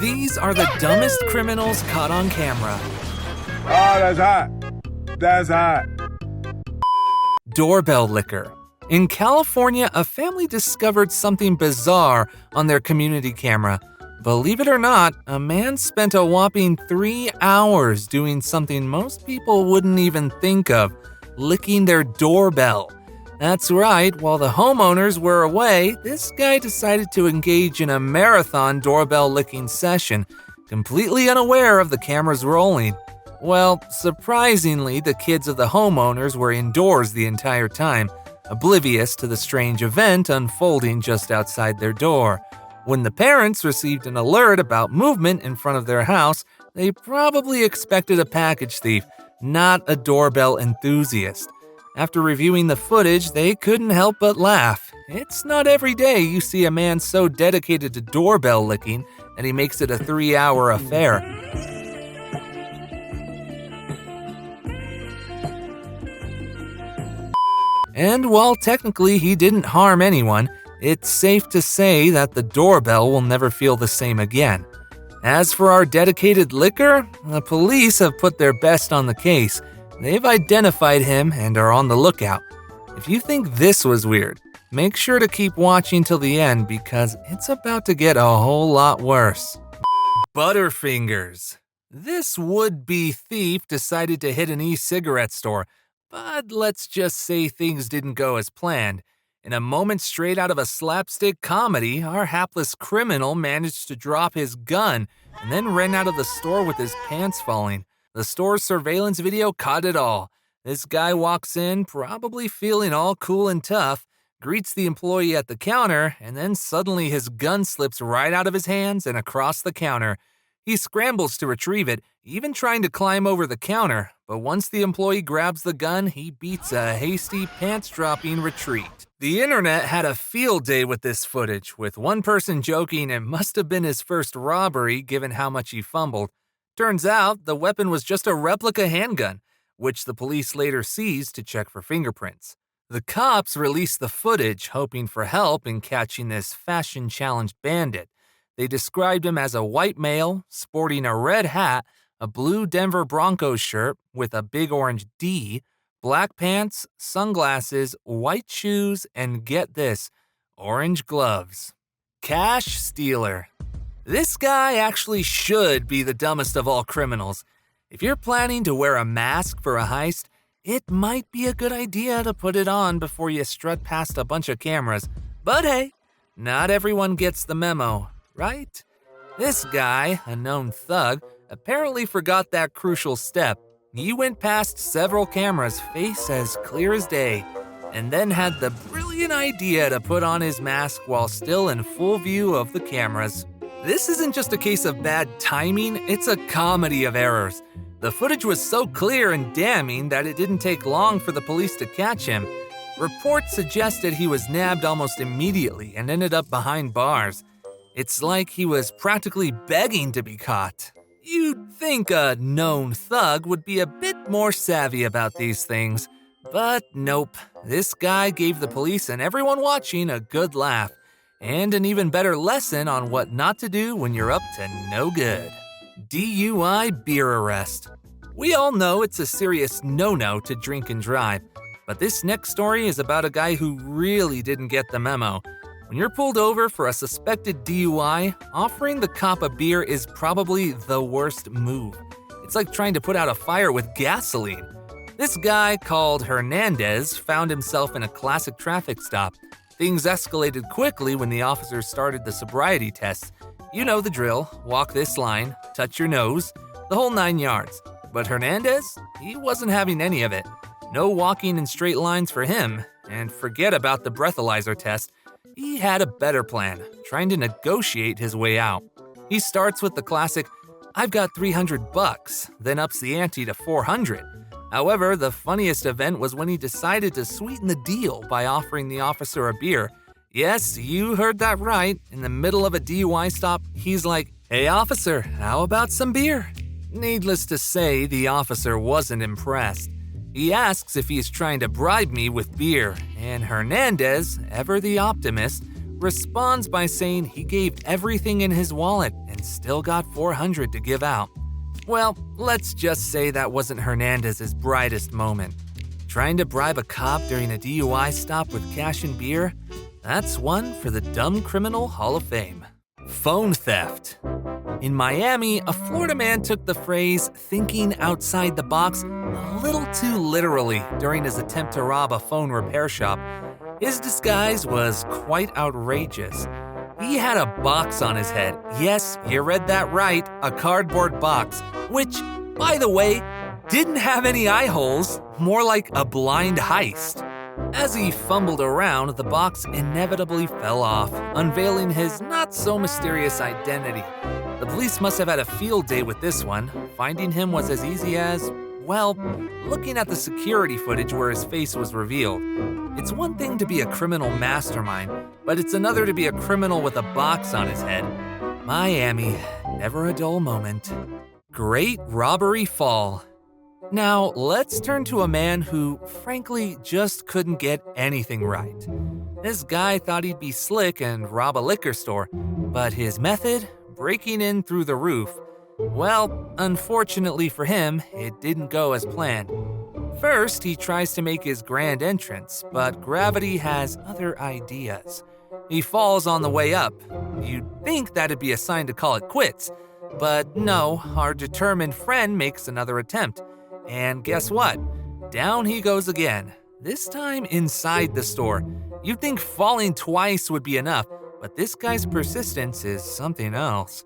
These are the dumbest criminals caught on camera. Oh, that's hot. That's hot. Doorbell Liquor. In California, a family discovered something bizarre on their community camera. Believe it or not, a man spent a whopping 3 hours doing something most people wouldn't even think of, licking their doorbell. That's right, while the homeowners were away, this guy decided to engage in a marathon doorbell licking session, completely unaware of the cameras rolling. Well, surprisingly, the kids of the homeowners were indoors the entire time, oblivious to the strange event unfolding just outside their door. When the parents received an alert about movement in front of their house, they probably expected a package thief, not a doorbell enthusiast. After reviewing the footage, they couldn't help but laugh. It's not every day you see a man so dedicated to doorbell licking that he makes it a 3-hour affair. And while technically he didn't harm anyone, it's safe to say that the doorbell will never feel the same again. As for our dedicated licker, the police have put their best on the case. They've identified him and are on the lookout. If you think this was weird, make sure to keep watching till the end because it's about to get a whole lot worse. Butterfingers. This would-be thief decided to hit an e-cigarette store, but let's just say things didn't go as planned. In a moment straight out of a slapstick comedy, our hapless criminal managed to drop his gun and then ran out of the store with his pants falling. The store's surveillance video caught it all. This guy walks in, probably feeling all cool and tough, greets the employee at the counter, and then suddenly his gun slips right out of his hands and across the counter. He scrambles to retrieve it, even trying to climb over the counter, but once the employee grabs the gun, he beats a hasty, pants-dropping retreat. The internet had a field day with this footage, with one person joking it must have been his first robbery given how much he fumbled. Turns out, the weapon was just a replica handgun, which the police later seized to check for fingerprints. The cops released the footage, hoping for help in catching this fashion-challenged bandit. They described him as a white male, sporting a red hat, a blue Denver Broncos shirt with a big orange D, black pants, sunglasses, white shoes, and get this, orange gloves. Cash stealer. This guy actually should be the dumbest of all criminals. If you're planning to wear a mask for a heist, it might be a good idea to put it on before you strut past a bunch of cameras. But hey, not everyone gets the memo, right? This guy, a known thug, apparently forgot that crucial step. He went past several cameras, face as clear as day, and then had the brilliant idea to put on his mask while still in full view of the cameras. This isn't just a case of bad timing, it's a comedy of errors. The footage was so clear and damning that it didn't take long for the police to catch him. Reports suggested he was nabbed almost immediately and ended up behind bars. It's like he was practically begging to be caught. You'd think a known thug would be a bit more savvy about these things, but nope. This guy gave the police and everyone watching a good laugh, and an even better lesson on what not to do when you're up to no good. DUI beer arrest. We all know it's a serious no-no to drink and drive, but this next story is about a guy who really didn't get the memo. When you're pulled over for a suspected DUI, offering the cop a beer is probably the worst move. It's like trying to put out a fire with gasoline. This guy, called Hernandez, found himself in a classic traffic stop. Things escalated quickly when the officers started the sobriety tests. You know the drill, walk this line, touch your nose, the whole 9 yards. But Hernandez, he wasn't having any of it. No walking in straight lines for him, and forget about the breathalyzer test. He had a better plan, trying to negotiate his way out. He starts with the classic, "I've got $300, then ups the ante to $400. However, the funniest event was when he decided to sweeten the deal by offering the officer a beer. Yes, you heard that right. In the middle of a DUI stop, he's like, "Hey officer, how about some beer?" Needless to say, the officer wasn't impressed. He asks if he's trying to bribe me with beer, and Hernandez, ever the optimist, responds by saying he gave everything in his wallet and and still got $400 to give out. Well, let's just say that wasn't Hernandez's brightest moment. Trying to bribe a cop during a DUI stop with cash and beer? That's one for the Dumb Criminal Hall of Fame. Phone theft. In Miami, a Florida man took the phrase "thinking outside the box" a little too literally during his attempt to rob a phone repair shop. His disguise was quite outrageous. He had a box on his head. Yes, you read that right, a cardboard box, which, by the way, didn't have any eye holes, more like a blind heist. As he fumbled around, the box inevitably fell off, unveiling his not-so-mysterious identity. The police must have had a field day with this one. Finding him was as easy as, well, looking at the security footage where his face was revealed. It's one thing to be a criminal mastermind, but it's another to be a criminal with a box on his head. Miami, never a dull moment. Great robbery fall. Now, let's turn to a man who, frankly, just couldn't get anything right. This guy thought he'd be slick and rob a liquor store, but his method? Breaking in through the roof. Well, unfortunately for him, it didn't go as planned. First, he tries to make his grand entrance, but gravity has other ideas. He falls on the way up. You'd think that'd be a sign to call it quits, but no, our determined friend makes another attempt. And guess what? Down he goes again, this time inside the store. You'd think falling twice would be enough, but this guy's persistence is something else.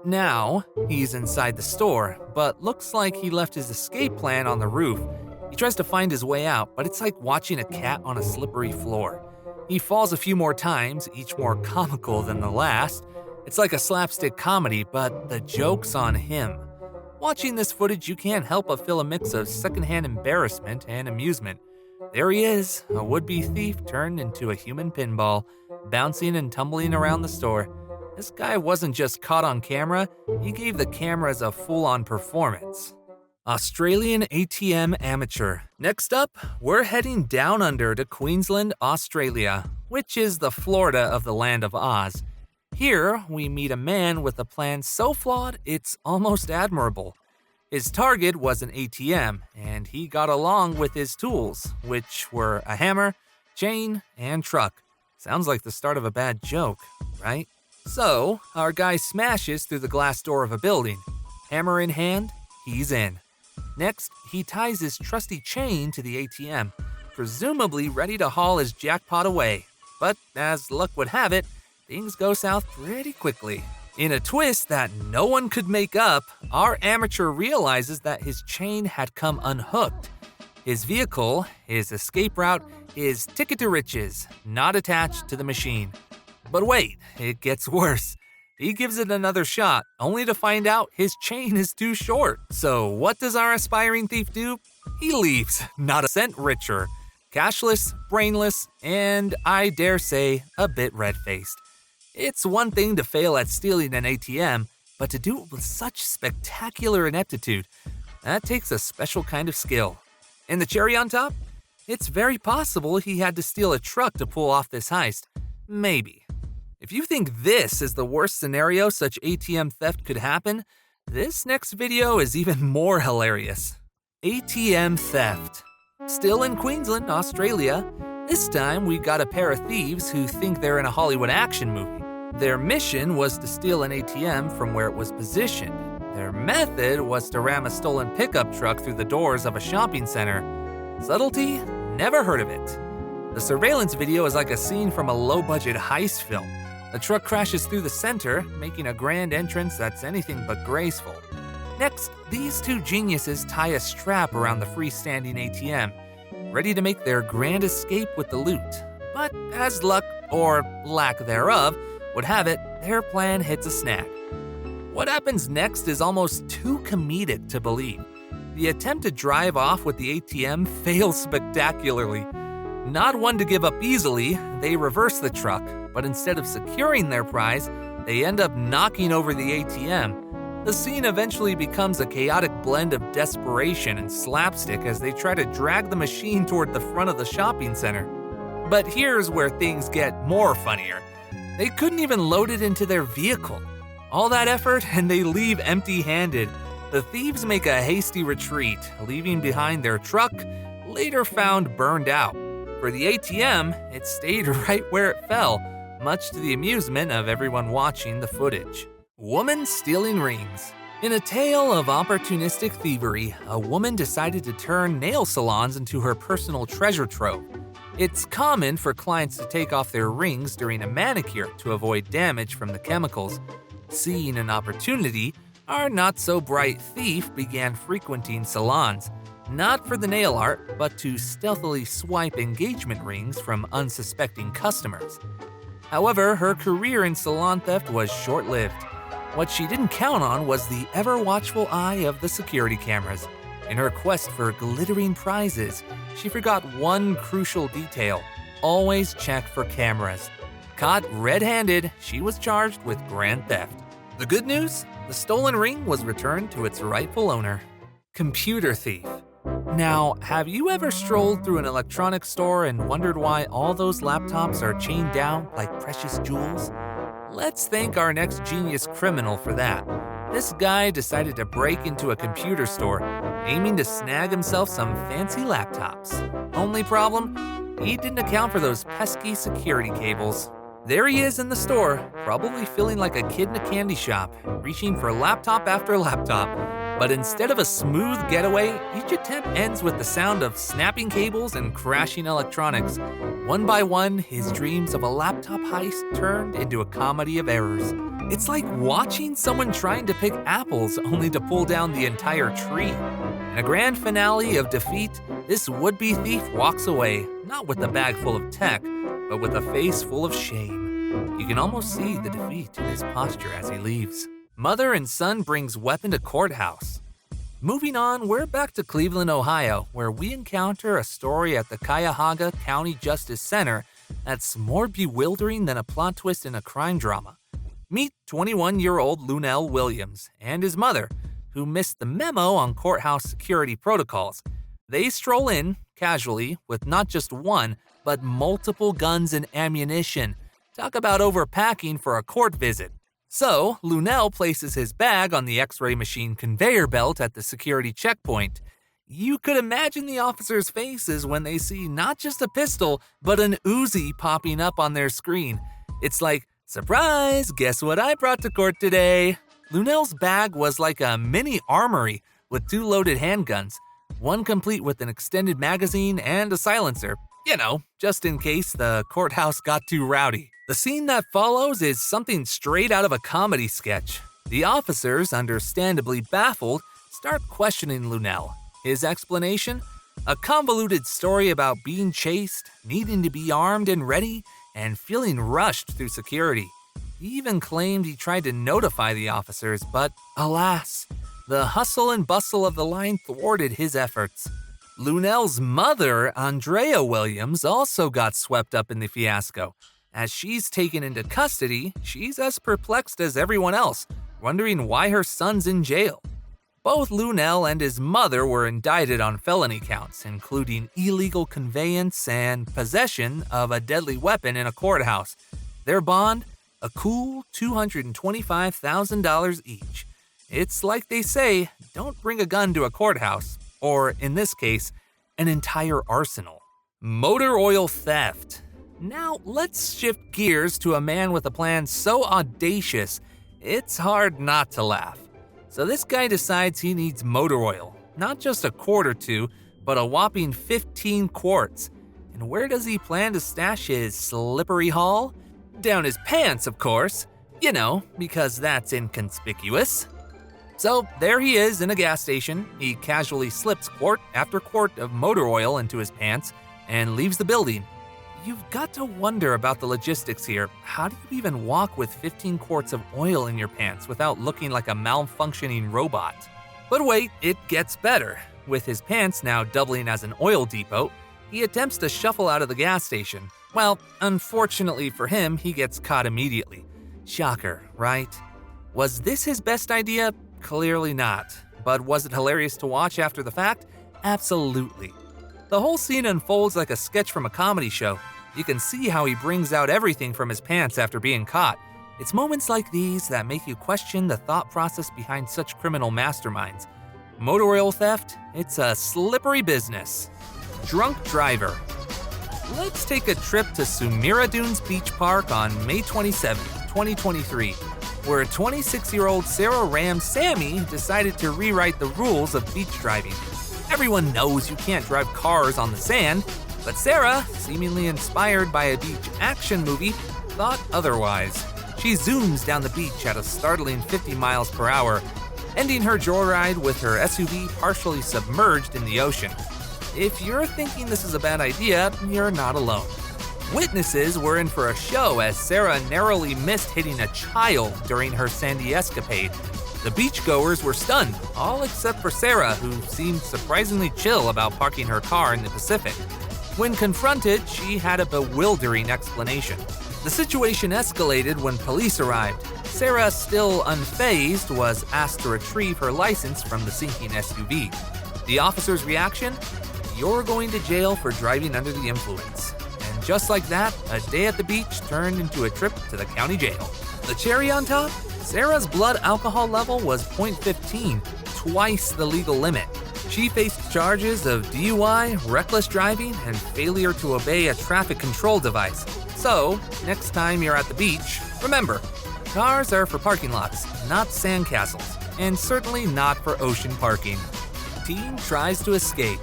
Now, he's inside the store, but looks like he left his escape plan on the roof. He tries to find his way out, but it's like watching a cat on a slippery floor. He falls a few more times, each more comical than the last. It's like a slapstick comedy, but the joke's on him. Watching this footage, you can't help but feel a mix of secondhand embarrassment and amusement. There he is, a would-be thief turned into a human pinball, bouncing and tumbling around the store. This guy wasn't just caught on camera, he gave the cameras a full-on performance. Australian ATM amateur. Next up, we're heading down under to Queensland, Australia, which is the Florida of the Land of Oz. Here, we meet a man with a plan so flawed, it's almost admirable. His target was an ATM, and he got along with his tools, which were a hammer, chain, and truck. Sounds like the start of a bad joke, right? So, our guy smashes through the glass door of a building. Hammer in hand, he's in. Next, he ties his trusty chain to the ATM, presumably ready to haul his jackpot away. But as luck would have it, things go south pretty quickly. In a twist that no one could make up, our amateur realizes that his chain had come unhooked. His vehicle, his escape route, his ticket to riches, not attached to the machine. But wait, it gets worse. He gives it another shot, only to find out his chain is too short. So what does our aspiring thief do? He leaves, not a cent richer. Cashless, brainless, and I dare say, a bit red-faced. It's one thing to fail at stealing an ATM, but to do it with such spectacular ineptitude, that takes a special kind of skill. And the cherry on top? It's very possible he had to steal a truck to pull off this heist. Maybe. If you think this is the worst scenario such ATM theft could happen, this next video is even more hilarious. ATM theft. Still in Queensland, Australia. This time we got a pair of thieves who think they're in a Hollywood action movie. Their mission was to steal an ATM from where it was positioned. Their method was to ram a stolen pickup truck through the doors of a shopping center. Subtlety? Never heard of it. The surveillance video is like a scene from a low-budget heist film. The truck crashes through the center, making a grand entrance that's anything but graceful. Next, these two geniuses tie a strap around the freestanding ATM, ready to make their grand escape with the loot. But as luck, or lack thereof, would have it, their plan hits a snag. What happens next is almost too comedic to believe. The attempt to drive off with the ATM fails spectacularly. Not one to give up easily, they reverse the truck, but instead of securing their prize, they end up knocking over the ATM. The scene eventually becomes a chaotic blend of desperation and slapstick as they try to drag the machine toward the front of the shopping center. But here's where things get more funnier. They couldn't even load it into their vehicle. All that effort and they leave empty-handed. The thieves make a hasty retreat, leaving behind their truck, later found burned out. For the ATM, it stayed right where it fell, much to the amusement of everyone watching the footage. Woman stealing rings. In a tale of opportunistic thievery, a woman decided to turn nail salons into her personal treasure trove. It's common for clients to take off their rings during a manicure to avoid damage from the chemicals. Seeing an opportunity, our not-so-bright thief began frequenting salons, not for the nail art, but to stealthily swipe engagement rings from unsuspecting customers. However, her career in salon theft was short-lived. What she didn't count on was the ever-watchful eye of the security cameras. In her quest for glittering prizes, she forgot one crucial detail: always check for cameras. Caught red-handed, she was charged with grand theft. The good news? The stolen ring was returned to its rightful owner. Computer thief. Now, have you ever strolled through an electronics store and wondered why all those laptops are chained down like precious jewels? Let's thank our next genius criminal for that. This guy decided to break into a computer store, aiming to snag himself some fancy laptops. Only problem? He didn't account for those pesky security cables. There he is in the store, probably feeling like a kid in a candy shop, reaching for laptop after laptop. But instead of a smooth getaway, each attempt ends with the sound of snapping cables and crashing electronics. One by one, his dreams of a laptop heist turned into a comedy of errors. It's like watching someone trying to pick apples only to pull down the entire tree. In a grand finale of defeat, this would-be thief walks away, not with a bag full of tech, but with a face full of shame. You can almost see the defeat in his posture as he leaves. Mother and son brings weapon to courthouse. Moving on, we're back to Cleveland, Ohio, where we encounter a story at the Cuyahoga County Justice Center that's more bewildering than a plot twist in a crime drama. Meet 21-year-old Lunell Williams and his mother, who missed the memo on courthouse security protocols. They stroll in, casually, with not just one, but multiple guns and ammunition. Talk about overpacking for a court visit. So, Lunell places his bag on the X-ray machine conveyor belt at the security checkpoint. You could imagine the officers' faces when they see not just a pistol, but an Uzi popping up on their screen. It's like, surprise, guess what I brought to court today? Lunell's bag was like a mini armory with 2 loaded handguns, one complete with an extended magazine and a silencer. You know, just in case the courthouse got too rowdy. The scene that follows is something straight out of a comedy sketch. The officers, understandably baffled, start questioning Lunell. His explanation? A convoluted story about being chased, needing to be armed and ready, and feeling rushed through security. He even claimed he tried to notify the officers, but alas, the hustle and bustle of the line thwarted his efforts. Lunell's mother, Andrea Williams, also got swept up in the fiasco. As she's taken into custody, she's as perplexed as everyone else, wondering why her son's in jail. Both Lunell and his mother were indicted on felony counts, including illegal conveyance and possession of a deadly weapon in a courthouse. Their bond? A cool $225,000 each. It's like they say, don't bring a gun to a courthouse, or in this case, an entire arsenal. Motor oil theft. Now let's shift gears to a man with a plan so audacious, it's hard not to laugh. So this guy decides he needs motor oil, not just a quart or two, but a whopping 15 quarts. And where does he plan to stash his slippery haul? Down his pants, of course. You know, because that's inconspicuous. So there he is in a gas station. He casually slips quart after quart of motor oil into his pants and leaves the building. You've got to wonder about the logistics here. How do you even walk with 15 quarts of oil in your pants without looking like a malfunctioning robot? But wait, it gets better. With his pants now doubling as an oil depot, he attempts to shuffle out of the gas station. Well, unfortunately for him, he gets caught immediately. Shocker, right? Was this his best idea? Clearly not. But was it hilarious to watch after the fact? Absolutely. The whole scene unfolds like a sketch from a comedy show. You can see how he brings out everything from his pants after being caught. It's moments like these that make you question the thought process behind such criminal masterminds. Motor oil theft? It's a slippery business. Drunk driver. Let's take a trip to Sumira Dunes Beach Park on May 27, 2023, where 26-year-old Sarah Ram Sammy decided to rewrite the rules of beach driving. Everyone knows you can't drive cars on the sand, but Sarah, seemingly inspired by a beach action movie, thought otherwise. She zooms down the beach at a startling 50 miles per hour, ending her joyride with her SUV partially submerged in the ocean. If you're thinking this is a bad idea, you're not alone. Witnesses were in for a show as Sarah narrowly missed hitting a child during her sandy escapade. The beachgoers were stunned, all except for Sarah, who seemed surprisingly chill about parking her car in the Pacific. When confronted, she had a bewildering explanation. The situation escalated when police arrived. Sarah, still unfazed, was asked to retrieve her license from the sinking SUV. The officer's reaction? You're going to jail for driving under the influence. And just like that, a day at the beach turned into a trip to the county jail. The cherry on top? Sarah's blood alcohol level was 0.15, twice the legal limit. She faced charges of DUI, reckless driving, and failure to obey a traffic control device. So, next time you're at the beach, remember, cars are for parking lots, not sandcastles, and certainly not for ocean parking. Teen tries to escape.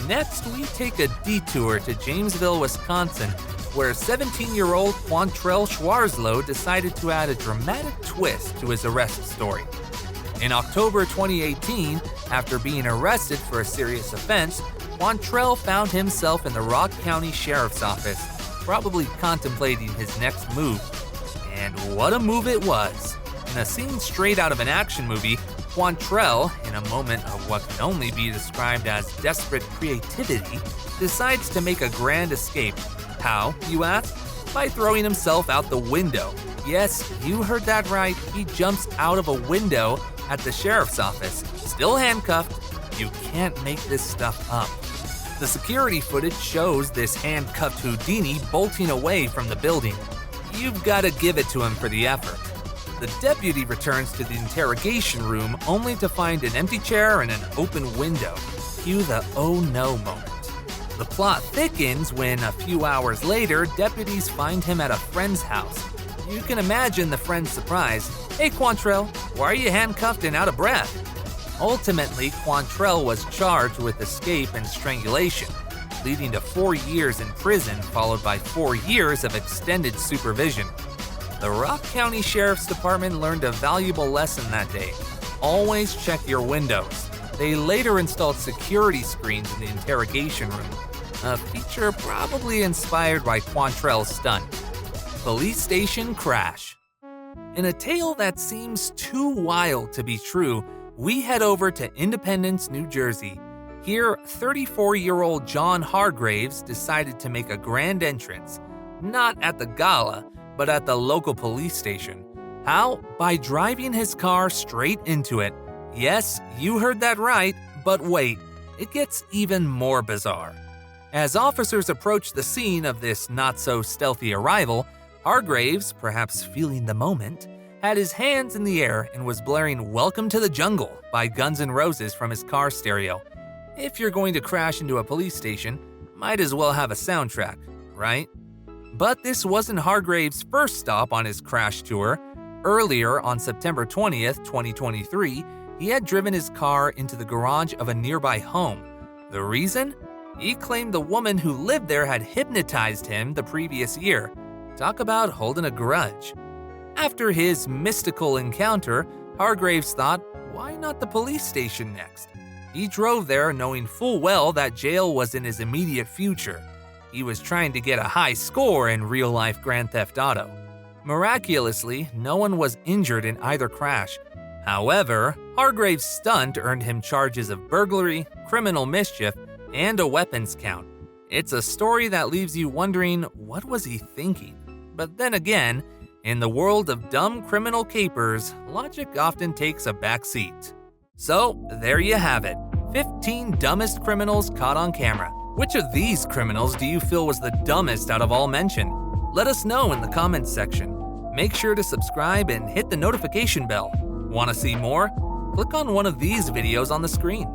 Next, we take a detour to Jamesville, Wisconsin, where 17-year-old Quantrell Schwarzlow decided to add a dramatic twist to his arrest story. In October 2018, after being arrested for a serious offense, Quantrell found himself in the Rock County Sheriff's Office, probably contemplating his next move. And what a move it was! In a scene straight out of an action movie, Quantrell, in a moment of what can only be described as desperate creativity, decides to make a grand escape. How, you ask? By throwing himself out the window. Yes, you heard that right, he jumps out of a window at the sheriff's office, still handcuffed. You can't make this stuff up. The security footage shows this handcuffed Houdini bolting away from the building. You've got to give it to him for the effort. The deputy returns to the interrogation room only to find an empty chair and an open window. Cue the oh no moment. The plot thickens when, a few hours later, deputies find him at a friend's house. You can imagine the friend's surprise. Hey Quantrell, why are you handcuffed and out of breath? Ultimately, Quantrell was charged with escape and strangulation, leading to 4 years in prison followed by 4 years of extended supervision. The Rock County Sheriff's Department learned a valuable lesson that day. Always check your windows. They later installed security screens in the interrogation room, a feature probably inspired by Quantrell's stunt. Police station crash. In a tale that seems too wild to be true, we head over to Independence, New Jersey. Here, 34-year-old John Hargraves decided to make a grand entrance, not at the gala, but at the local police station. How? By driving his car straight into it. Yes, you heard that right, but wait, it gets even more bizarre. As officers approach the scene of this not-so-stealthy arrival, Hargraves, perhaps feeling the moment, had his hands in the air and was blaring "Welcome to the Jungle" by Guns N' Roses from his car stereo. If you're going to crash into a police station, might as well have a soundtrack, right? But this wasn't Hargraves' first stop on his crash tour. Earlier, on September 20th, 2023, he had driven his car into the garage of a nearby home. The reason? He claimed the woman who lived there had hypnotized him the previous year. Talk about holding a grudge. After his mystical encounter, Hargraves thought, why not the police station next? He drove there knowing full well that jail was in his immediate future. He was trying to get a high score in real-life Grand Theft Auto. Miraculously, no one was injured in either crash. However, Hargraves' stunt earned him charges of burglary, criminal mischief, and a weapons count. It's a story that leaves you wondering, what was he thinking? But then again, in the world of dumb criminal capers, logic often takes a back seat. So, there you have it. 15 dumbest criminals caught on camera. Which of these criminals do you feel was the dumbest out of all mentioned? Let us know in the comments section. Make sure to subscribe and hit the notification bell. Want to see more? Click on one of these videos on the screen.